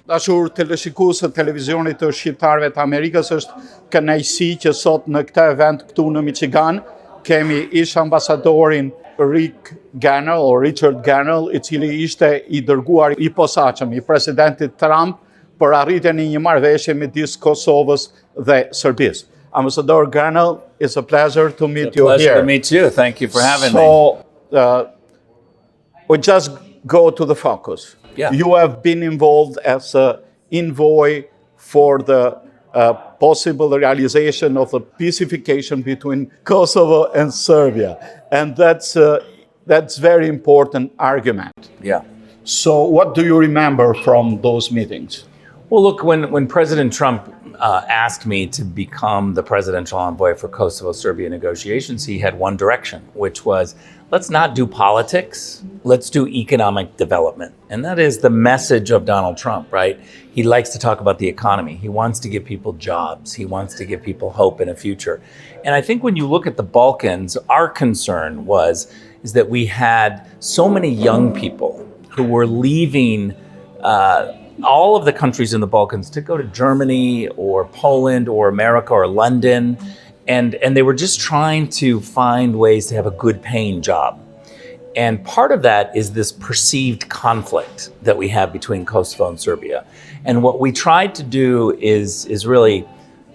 Dashur teleshikuesë të televizionit të shqiptarëve të Amerikës, është kënaqësi që sot në këtë event këtu në Michigan kemi ish ambasadorin Richard Grenell, I cili ishte I dërguar I posaçëm I presidentit Trump për arritjen e një marrëveshje midis Kosovës dhe Serbisë. Ambassador Grenell, it's a pleasure to meet you here. Pleasure to meet you. Thank you for having me. So, we just go to the focus. Yeah. You have been involved as an envoy for the possible realization of the pacification between Kosovo and Serbia. And that's very important argument. Yeah. So what do you remember from those meetings? Well, look, when President Trump asked me to become the presidential envoy for Kosovo-Serbia negotiations, he had one direction, which was, let's not do politics, let's do economic development. And that is the message of Donald Trump, right? He likes to talk about the economy. He wants to give people jobs. He wants to give people hope in a future. And I think when you look at the Balkans, our concern is that we had so many young people who were leaving all of the countries in the Balkans to go to Germany or Poland or America or London. And they were just trying to find ways to have a good paying job. And part of that is this perceived conflict that we have between Kosovo and Serbia. And what we tried to do is really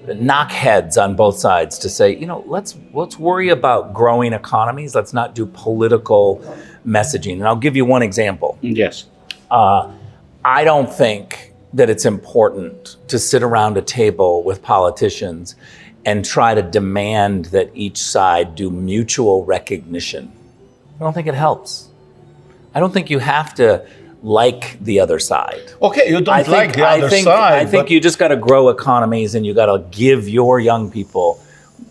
knock heads on both sides to say, let's worry about growing economies. Let's not do political messaging. And I'll give you one example. Yes. I don't think that it's important to sit around a table with politicians and try to demand that each side do mutual recognition. I don't think it helps. I don't think you have to like the other side. Okay, you don't like the other side. I think you just got to grow economies and you got to give your young people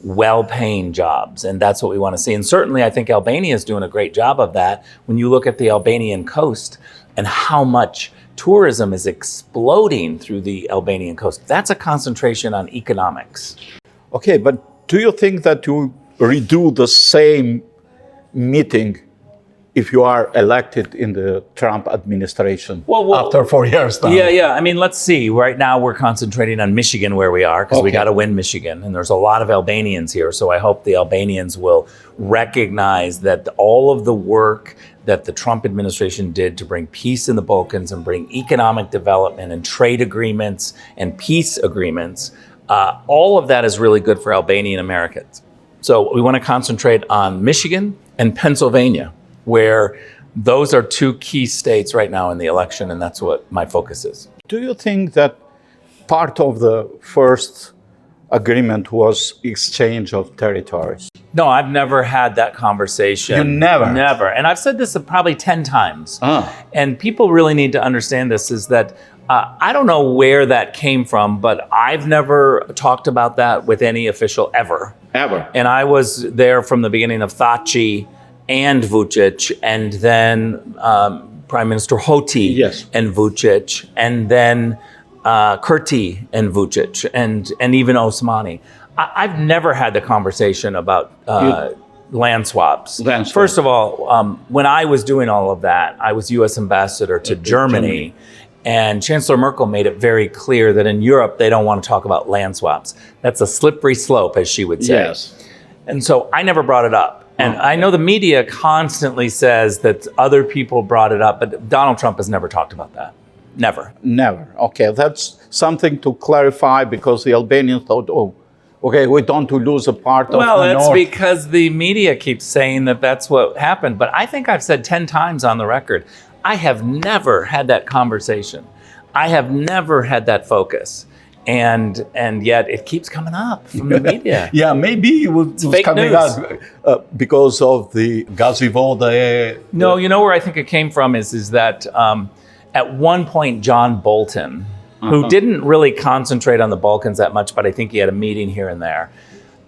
well-paying jobs. And that's what we want to see. And certainly I think Albania is doing a great job of that. When you look at the Albanian coast and how much tourism is exploding through the Albanian coast, that's a concentration on economics. Okay, but do you think that you redo the same meeting if you are elected in the Trump administration after 4 years now? Yeah. I mean, let's see. Right now we're concentrating on Michigan where we are because we got to win Michigan. And there's a lot of Albanians here. So I hope the Albanians will recognize that all of the work that the Trump administration did to bring peace in the Balkans and bring economic development and trade agreements and peace agreements, all of that is really good for Albanian Americans. So we want to concentrate on Michigan and Pennsylvania, where those are two key states right now in the election, and that's what my focus is. Do you think that part of the first agreement was exchange of territories? No, I've never had that conversation. You never? Never. And I've said this probably 10 times. And people really need to understand this, is that I don't know where that came from, but I've never talked about that with any official ever. Ever? And I was there from the beginning of Thaçi and Vučić, and then Prime Minister Hoti and Vučić, and then Kurti and Vučić, and even Osmani. I've never had the conversation about land swaps. First of all, when I was doing all of that, I was U.S. ambassador to Germany. And Chancellor Merkel made it very clear that in Europe, they don't want to talk about land swaps. That's a slippery slope, as she would say. Yes. And so I never brought it up. And I know the media constantly says that other people brought it up, but Donald Trump has never talked about that. Never. Never. Okay, that's something to clarify, because the Albanians thought, okay, we don't lose a part of the north. Well, that's because the media keeps saying that that's what happened. But I think I've said 10 times on the record, I have never had that conversation. I have never had that focus. And yet it keeps coming up from the media. Yeah, maybe it was coming out because of the Gazivode. No, you know where I think it came from is that at one point John Bolton, who didn't really concentrate on the Balkans that much, but I think he had a meeting here and there,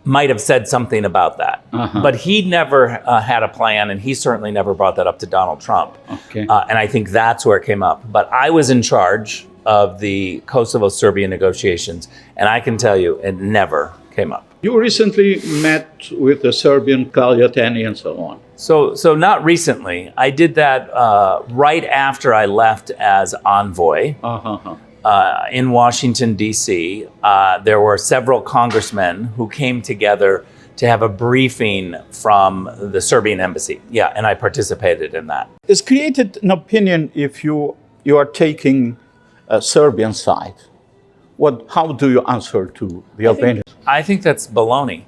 might have said something about that. But he never had a plan, and he certainly never brought that up to Donald Trump. And I think that's where it came up. But I was in charge of the Kosovo-Serbia negotiations, and I can tell you, it never came up. You recently met with the Serbian Kaljateni and so on. So not recently. I did that right after I left as envoy. in Washington, D.C., there were several congressmen who came together to have a briefing from the Serbian embassy. Yeah, and I participated in that. It's created an opinion if you are taking a Serbian side. How do you answer to the Albanians? I think that's baloney.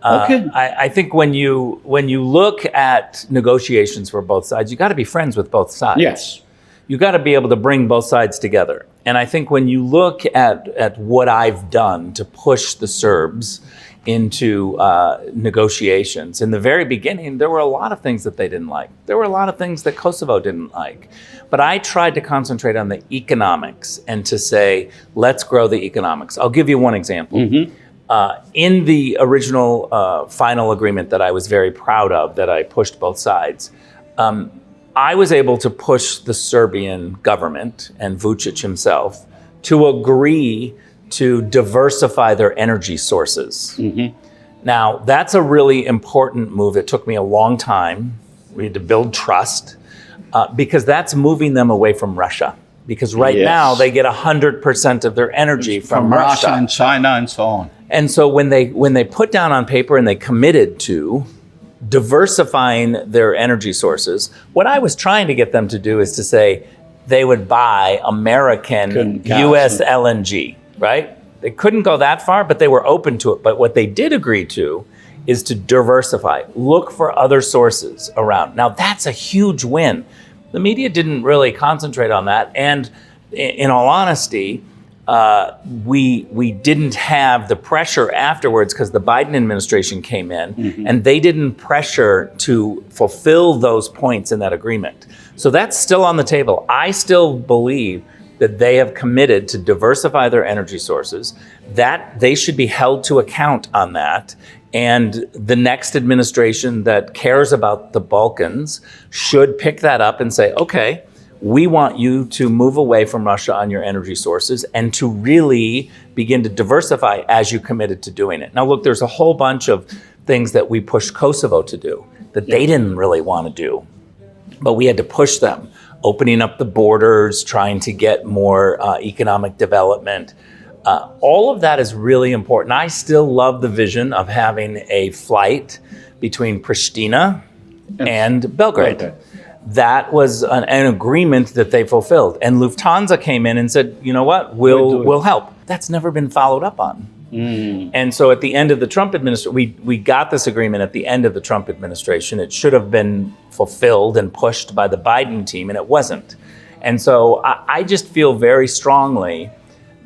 Okay. I think when you look at negotiations for both sides, you got to be friends with both sides. Yes. You got to be able to bring both sides together. And I think when you look at what I've done to push the Serbs into negotiations, in the very beginning, there were a lot of things that they didn't like. There were a lot of things that Kosovo didn't like. But I tried to concentrate on the economics and to say, let's grow the economics. I'll give you one example. Mm-hmm. In the original final agreement that I was very proud of, that I pushed both sides, I was able to push the Serbian government and Vučić himself to agree to diversify their energy sources. Mm-hmm. Now, that's a really important move. It took me a long time. We had to build trust because that's moving them away from Russia. Because right now they get 100% of their energy from Russia and China and so on. And so when they put down on paper and they committed to diversifying their energy sources, what I was trying to get them to do is to say they would buy American US LNG, right? They couldn't go that far, but they were open to it. But what they did agree to is to diversify, look for other sources around. Now that's a huge win. The media didn't really concentrate on that. And in all honesty, we didn't have the pressure afterwards because the Biden administration came in and they didn't pressure to fulfill those points in that agreement. So that's still on the table. I still believe that they have committed to diversify their energy sources, that they should be held to account on that. And the next administration that cares about the Balkans should pick that up and say, okay, we want you to move away from Russia on your energy sources and to really begin to diversify as you committed to doing it. Now, look, there's a whole bunch of things that we pushed Kosovo to do that they didn't really want to do, but we had to push them, opening up the borders, trying to get more economic development. All of that is really important. I still love the vision of having a flight between Pristina and Belgrade. Okay. That was an agreement that they fulfilled. And Lufthansa came in and said, you know what, we'll help. That's never been followed up on. And so at the end of the Trump administration, we got this agreement at the end of the Trump administration. It should have been fulfilled and pushed by the Biden team, and it wasn't. And so I just feel very strongly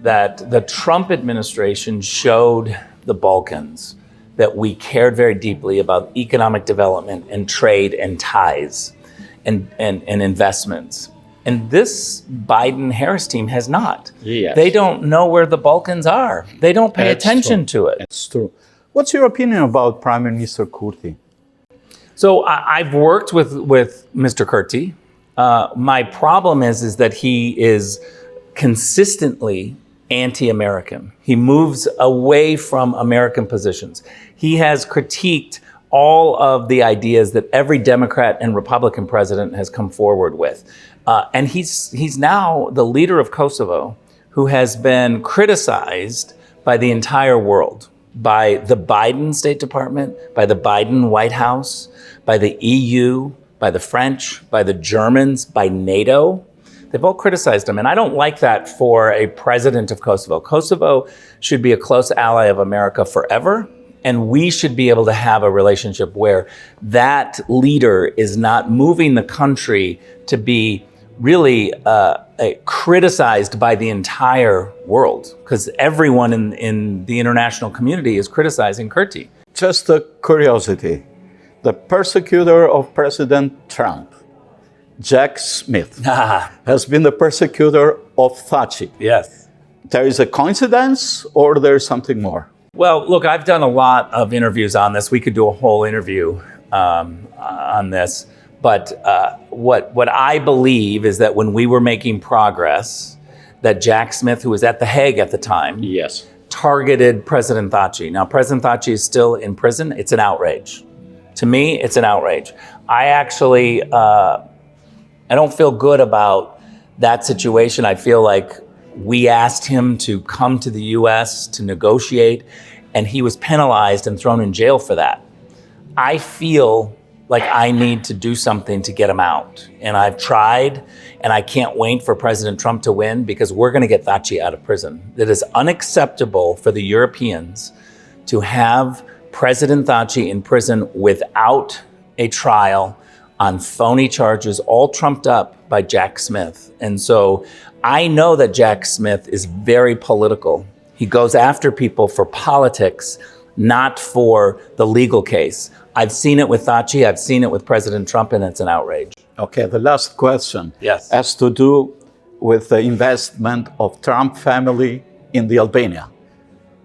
that the Trump administration showed the Balkans that we cared very deeply about economic development and trade and ties and investments. And this Biden-Harris team has not. Yes. They don't know where the Balkans are. They don't pay attention to it. It's true. What's your opinion about Prime Minister Kurti? So I've worked with Mr. Kurti. My problem is that he is consistently anti-American. He moves away from American positions. He has critiqued all of the ideas that every Democrat and Republican president has come forward with. And he's now the leader of Kosovo, who has been criticized by the entire world, by the Biden State Department, by the Biden White House, by the EU, by the French, by the Germans, by NATO. They've all criticized him. And I don't like that for a president of Kosovo. Kosovo should be a close ally of America forever. And we should be able to have a relationship where that leader is not moving the country to be really criticized by the entire world, because everyone in the international community is criticizing Kurti. Just a curiosity. The persecutor of President Trump, Jack Smith, has been the persecutor of Thaci. Yes. There is a coincidence or there's something more? Well, look, I've done a lot of interviews on this. We could do a whole interview on this. But what I believe is that when we were making progress, that Jack Smith, who was at The Hague at the time, Yes. targeted President Thaci. Now, President Thaci is still in prison. It's an outrage. To me, it's an outrage. I actually, I don't feel good about that situation. I feel like We asked him to come to the US to negotiate, and he was penalized and thrown in jail for that. I feel like I need to do something to get him out. And I've tried, and I can't wait for President Trump to win, because we're going to get Thaci out of prison. It is unacceptable for the Europeans to have President Thaci in prison without a trial on phony charges, all trumped up by Jack Smith. And so I know that Jack Smith is very political. He goes after people for politics, not for the legal case. I've seen it with Thaci, I've seen it with President Trump, and it's an outrage. Okay, the last question Yes. has to do with the investment of Trump family in the Albania.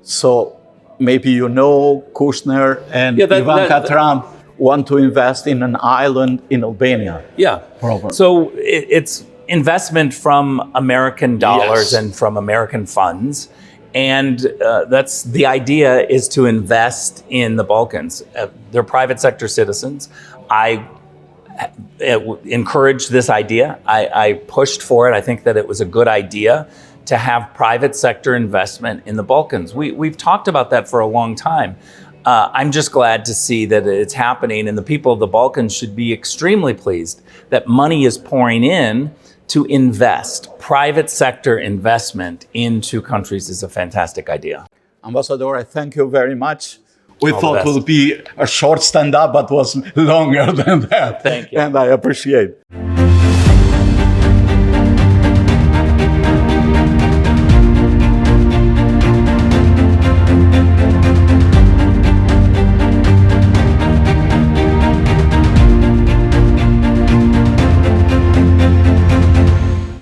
So maybe you know Kushner and Ivanka Trump want to invest in an island in Albania. Yeah. Proper. So it's investment from American dollars Yes. and from American funds. And that's the idea, is to invest in the Balkans. They're private sector citizens. I encouraged this idea. I pushed for it. I think that it was a good idea to have private sector investment in the Balkans. We've talked about that for a long time. I'm just glad to see that it's happening, and the people of the Balkans should be extremely pleased that money is pouring in to invest. Private sector investment into countries is a fantastic idea. Ambassador, I thank you very much. We All the thought it best. would be a short stand-up, but was longer than that. Thank you. And I appreciate it.